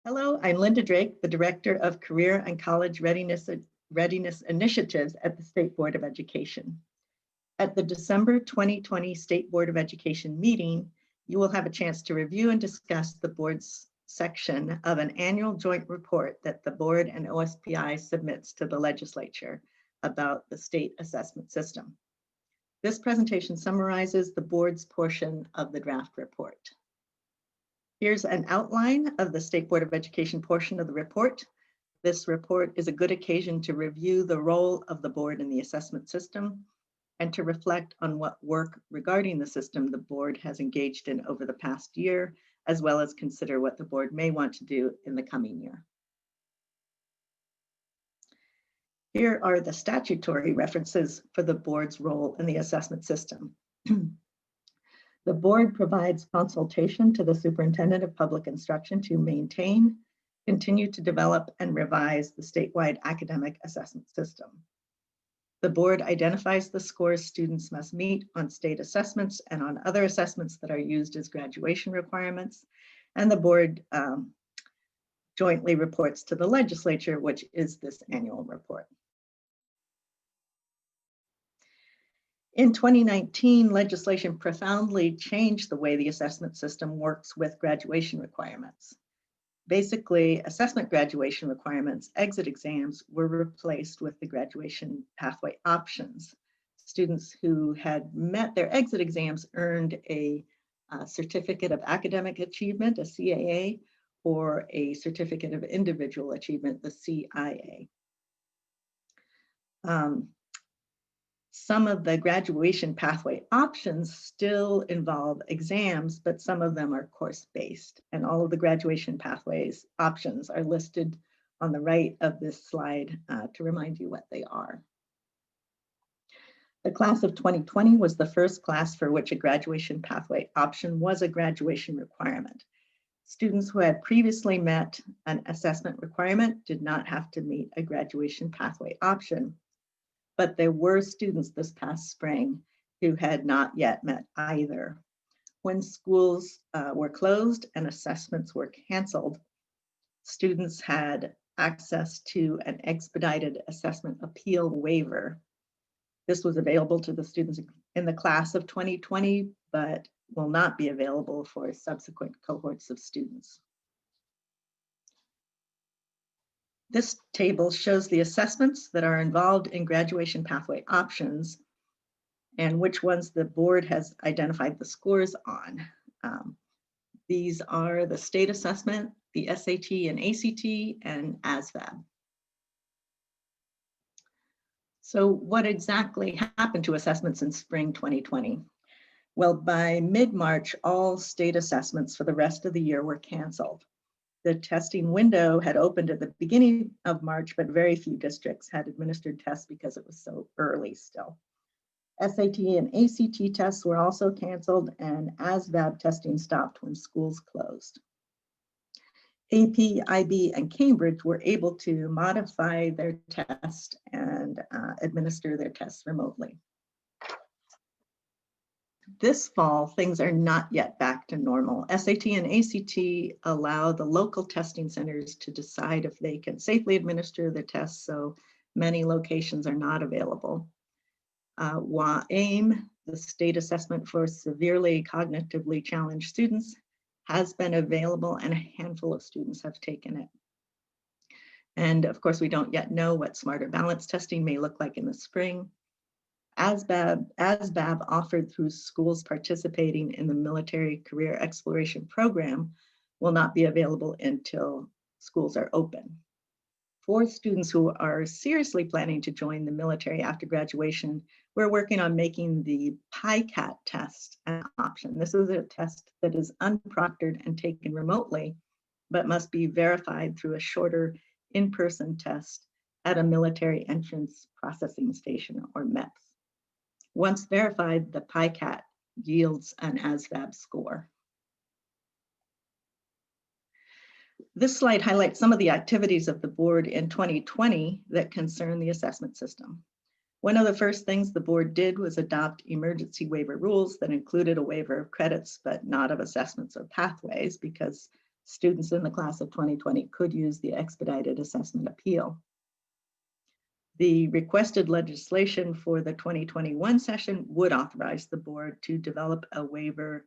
Hello, I'm Linda Drake, the Director of Career and College-Readiness Initiatives at the State Board of Education. At the December 2020 State Board of Education meeting, you will have a chance to review and discuss the board's section of an annual joint report that the board and OSPI submits to the legislature about the state assessment system. This presentation summarizes the board's portion of the draft report. Here's an outline of the State Board of Education portion of the report. This report is a good occasion to review the role of the board in the assessment system and to reflect on what work regarding the system the board has engaged in over the past year, as well as consider what the board may want to do in the coming year. Here are the statutory references for the board's role in the assessment system. The board provides consultation to the superintendent of public instruction to maintain, continue to develop, and revise the statewide academic assessment system. The board identifies the scores students must meet on state assessments and on other assessments that are used as graduation requirements, and the board jointly reports to the legislature, which is this annual report. In 2019, legislation profoundly changed the way the assessment system works with graduation requirements. Basically, assessment graduation requirements, exit exams, were replaced with the graduation pathway options. Students who had met their exit exams earned a certificate of academic achievement, a CAA, or a certificate of individual achievement, the CIA. Some of the graduation pathway options still involve exams, but some of them are course-based, and all of the graduation pathways options are listed on the right of this slide to remind you what they are. The class of 2020 was the first class for which a graduation pathway option was a graduation requirement. Students who had previously met an assessment requirement did not have to meet a graduation pathway option. But there were students this past spring who had not yet met either. When schools were closed and assessments were canceled, students had access to an expedited assessment appeal waiver. This was available to the students in the class of 2020, but will not be available for subsequent cohorts of students. This table shows the assessments that are involved in graduation pathway options and which ones the board has identified the scores on. These are the state assessment, the SAT and ACT, and ASVAB. So what exactly happened to assessments in spring 2020? Well, by mid-March, all state assessments for the rest of the year were canceled. The testing window had opened at the beginning of March, but very few districts had administered tests because it was so early still. SAT and ACT tests were also canceled, and ASVAB testing stopped when schools closed. AP, IB, and Cambridge were able to modify their test and administer their tests remotely. This fall, things are not yet back to normal. SAT and ACT allow the local testing centers to decide if they can safely administer the tests, so many locations are not available. AIM, the state assessment for severely cognitively challenged students, has been available and a handful of students have taken it. And of course, we don't yet know what smarter balance testing may look like in the spring. ASVAB offered through schools participating in the Military Career Exploration Program will not be available until schools are open. For students who are seriously planning to join the military after graduation, we're working on making the PICAT test an option. This is a test that is unproctored and taken remotely, but must be verified through a shorter in-person test at a military entrance processing station, or MEPS. Once verified, the PICAT yields an ASVAB score. This slide highlights some of the activities of the board in 2020 that concern the assessment system. One of the first things the board did was adopt emergency waiver rules that included a waiver of credits, but not of assessments or pathways, because students in the class of 2020 could use the expedited assessment appeal. The requested legislation for the 2021 session would authorize the board to develop a waiver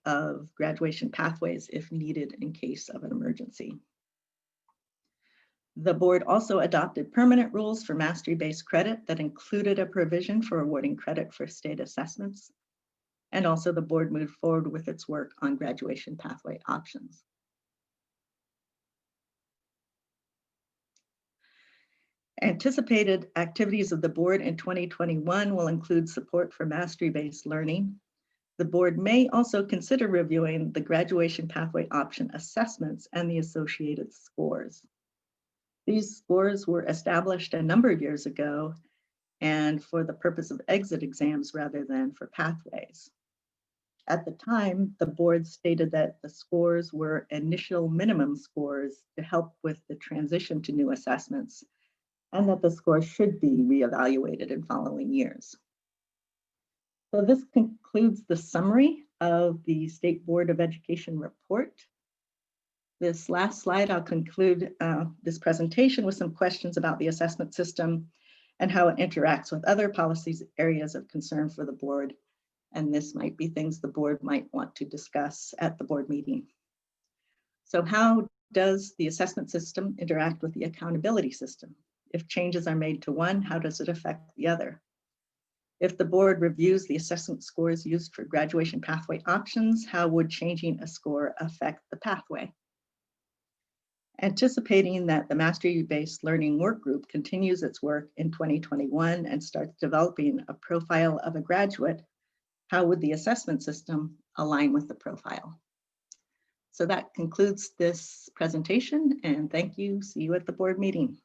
of graduation pathways if needed in case of an emergency. The board also adopted permanent rules for mastery-based credit that included a provision for awarding credit for state assessments. And also the board moved forward with its work on graduation pathway options. Anticipated activities of the board in 2021 will include support for mastery-based learning. The board may also consider reviewing the graduation pathway option assessments and the associated scores. These scores were established a number of years ago and for the purpose of exit exams rather than for pathways. At the time, the board stated that the scores were initial minimum scores to help with the transition to new assessments, and that the scores should be reevaluated in following years. So this concludes the summary of the State Board of Education report. This last slide, I'll conclude this presentation with some questions about the assessment system and how it interacts with other policies areas of concern for the board. And this might be things the board might want to discuss at the board meeting. So how does the assessment system interact with the accountability system? If changes are made to one, how does it affect the other? If the board reviews the assessment scores used for graduation pathway options, how would changing a score affect the pathway? Anticipating that the Mastery-Based Learning Work Group continues its work in 2021 and starts developing a profile of a graduate, how would the assessment system align with the profile? So that concludes this presentation, and thank you. See you at the board meeting.